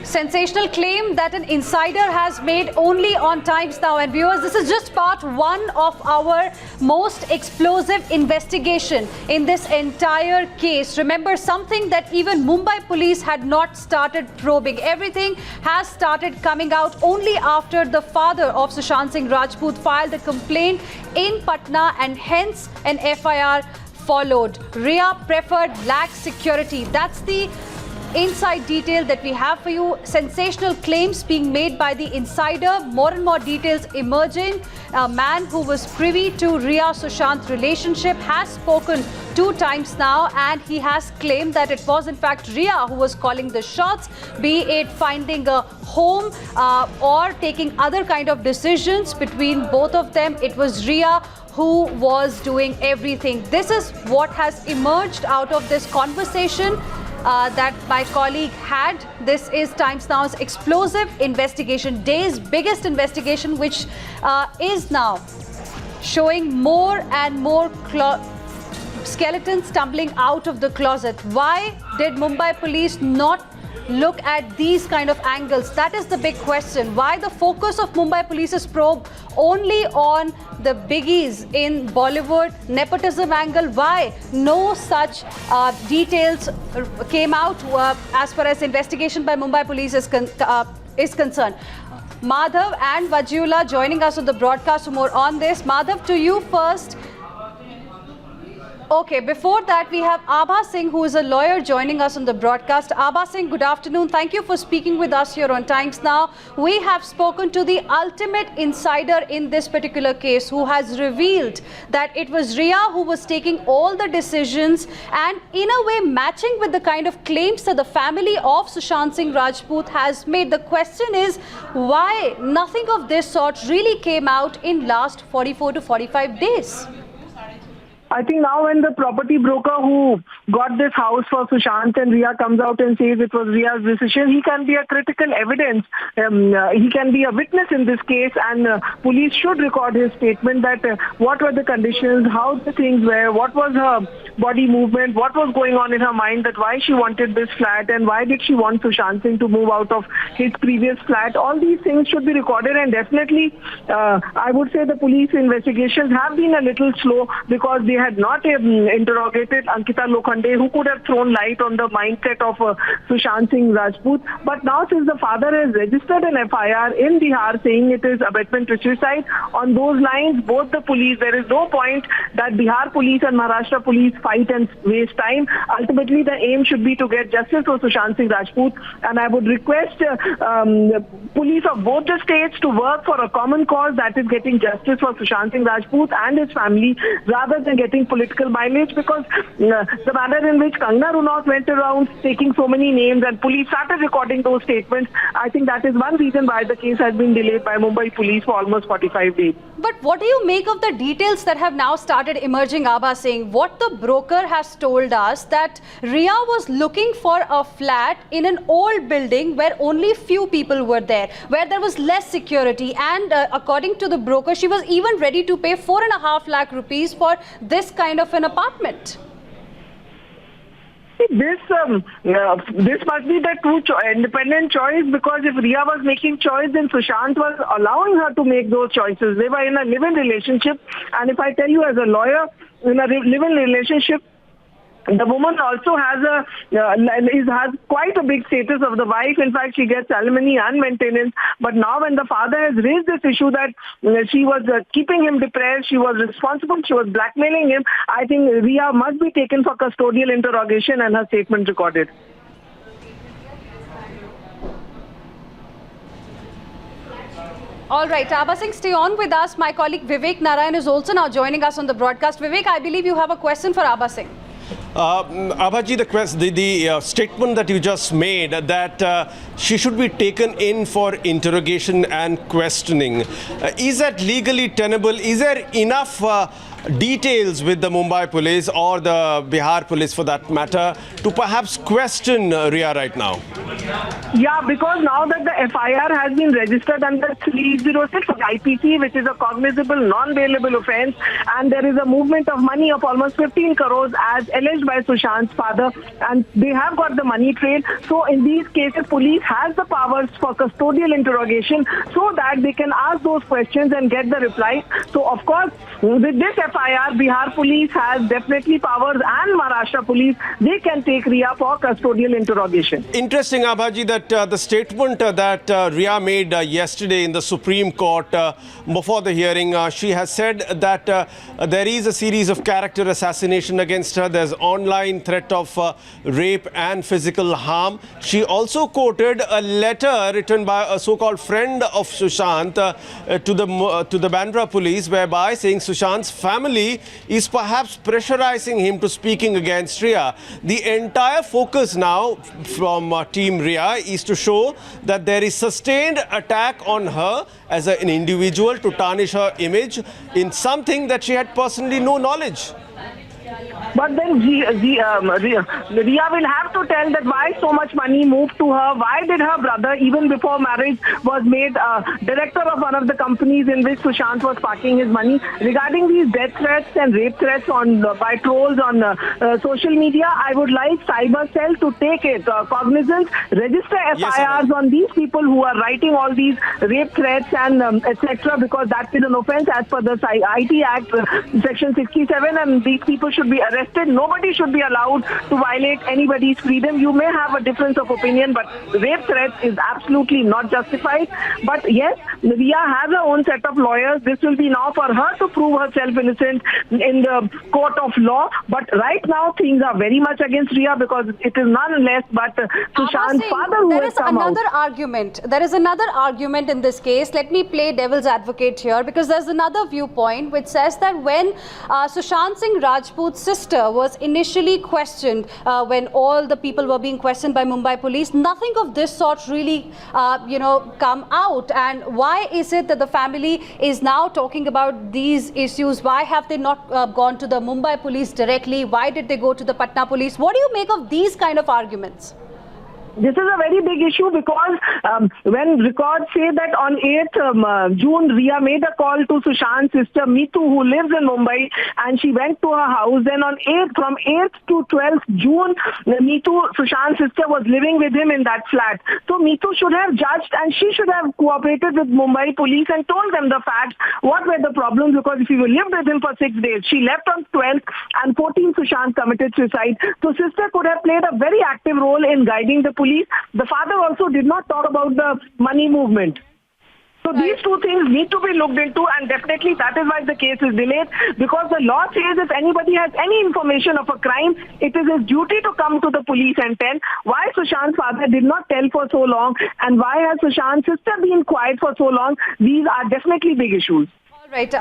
Sensational claim that an insider has made only on Times Now. And viewers, this is just part one of our most explosive investigation in this entire case. Remember, something that even Mumbai police had not started probing. Everything has started coming out only after the father of Sushant Singh Rajput filed a complaint in Patna, and hence an FIR followed. Rhea preferred lax security. That's the inside detail that we have for you. Sensational claims being made by the insider. More and more details emerging. A man who was privy to Rhea Sushant relationship has spoken 2 times now, and he has claimed that it was in fact Rhea who was calling the shots, be it finding a home or taking other kind of decisions between both of them. It was Rhea who was doing everything. This is what has emerged out of this conversation that my colleague had. This is Times Now's explosive investigation, day's biggest investigation, which is now showing more and more skeletons tumbling out of the closet. Why did Mumbai police not look at these kind of angles? That is the big question. Why the focus of Mumbai police's probe only on the biggies in Bollywood, nepotism angle? Why no such details came out as far as investigation by Mumbai police is concerned? Madhav and Vajula joining us on the broadcast for more on this. Madhav, to you first. Okay, before that, we have Abha Singh, who is a lawyer, joining us on the broadcast. Abha Singh, good afternoon. Thank you for speaking with us here on Times Now. We have spoken to the ultimate insider in this particular case, who has revealed that it was Rhea who was taking all the decisions, and in a way matching with the kind of claims that the family of Sushant Singh Rajput has made. The question is, why nothing of this sort really came out in last 44 to 45 days? I think now when the property broker who got this house for Sushant and Rhea comes out and says it was Rhea's decision, he can be a critical evidence. He can be a witness in this case, and police should record his statement that what were the conditions, how the things were, what was her body movement, what was going on in her mind, that why she wanted this flat and why did she want Sushant Singh to move out of his previous flat. All these things should be recorded, and definitely I would say the police investigations have been a little slow because they had not interrogated Ankita Lokhande, who could have thrown light on the mindset of Sushant Singh Rajput. But now, since the father has registered an FIR in Bihar saying it is abetment to suicide, on those lines, both the police, there is no point that Bihar police and Maharashtra police fight and waste time. Ultimately, the aim should be to get justice for Sushant Singh Rajput, and I would request police of both the states to work for a common cause, that is getting justice for Sushant Singh Rajput and his family, rather than getting political mileage, because the manner in which Kangana Ranaut went around taking so many names and police started recording those statements, I think that is one reason why the case has been delayed by Mumbai police for almost 45 days. But what do you make of the details that have now started emerging, Abha Singh? What the broker has told us, that Rhea was looking for a flat in an old building where only few people were there, where there was less security, and according to the broker, she was even ready to pay 4.5 lakh rupees for this kind of an apartment. This must be the true independent choice, because if Rhea was making choice, then Sushant was allowing her to make those choices. They were in a live-in relationship, and if I tell you as a lawyer, in a live-in relationship, the woman also has quite a big status of the wife. In fact, she gets alimony and maintenance. But now when the father has raised this issue that she was keeping him depressed, she was responsible, she was blackmailing him, I think Rhea must be taken for custodial interrogation and her statement recorded. All right, Abha Singh, stay on with us. My colleague Vivek Narayan is also now joining us on the broadcast. Vivek, I believe you have a question for Abha Singh. Abhaji, the statement that you just made, that she should be taken in for interrogation and questioning, is that legally tenable? Is there enough details with the Mumbai police or the Bihar police for that matter to perhaps question Rhea right now? Yeah, because now that the FIR has been registered under 306 IPC, which is a cognizable, non-bailable offence, and there is a movement of money of almost 15 crores as alleged by Sushant's father, and they have got the money trail. So in these cases, police has the powers for custodial interrogation so that they can ask those questions and get the replies. So of course, with this FIR, Bihar police has definitely powers, and Maharashtra police, they can take Ria for custodial interrogation. Interesting, Abhaji, that the statement that Ria made yesterday in the Supreme Court before the hearing, she has said that there is a series of character assassination against her. There's online threat of rape and physical harm. She also quoted a letter written by a so-called friend of Sushant to the Bandra police, whereby saying Sushant's family is perhaps pressurizing him to speaking against Ria. The entire focus now from Team Ria is to show that there is sustained attack on her as an individual to tarnish her image in something that she had personally no knowledge. But then Ria will have to tell that why so much money moved to her. Why did her brother, even before marriage, was made director of one of the companies in which Sushant was parking his money? Regarding these death threats and rape threats by trolls on social media, I would like Cyber Cell to take it cognizance, register FIRs on these people who are writing all these rape threats and etc. because that is an offence as per the IT Act Section 67, and these people should be arrested. Nobody should be allowed to violate anybody's freedom. You may have a difference of opinion, but rape threats is absolutely not justified. But yes, Ria has her own set of lawyers. This will be now for her to prove herself innocent in the court of law. But right now, things are very much against Ria because it is none less but Sushant's father who has come out. There is another argument in this case. Let me play devil's advocate here, because there's another viewpoint which says that when Sushant Singh Rajput's sister was initially questioned, when all the people were being questioned by Mumbai police, nothing of this sort really, come out. And why is it that the family is now talking about these issues? Why have they not gone to the Mumbai police directly? Why did they go to the Patna police? What do you make of these kind of arguments? This is a very big issue because when records say that on 8th June, Ria made a call to Sushant's sister, Meetu, who lives in Mumbai, and she went to her house. Then on from 8th to 12th June, Meetu, Sushant's sister, was living with him in that flat. So Meetu should have judged, and she should have cooperated with Mumbai police and told them the facts, what were the problems, because if you lived with him for 6 days, she left on 12th, and 14th Sushant committed suicide. So sister could have played a very active role in guiding the police. The father also did not talk about the money movement. So these two things need to be looked into, and definitely that is why the case is delayed, because the law says if anybody has any information of a crime, it is his duty to come to the police and tell. Why Sushant's father did not tell for so long, and why has Sushant's sister been quiet for so long? These are definitely big issues. All right.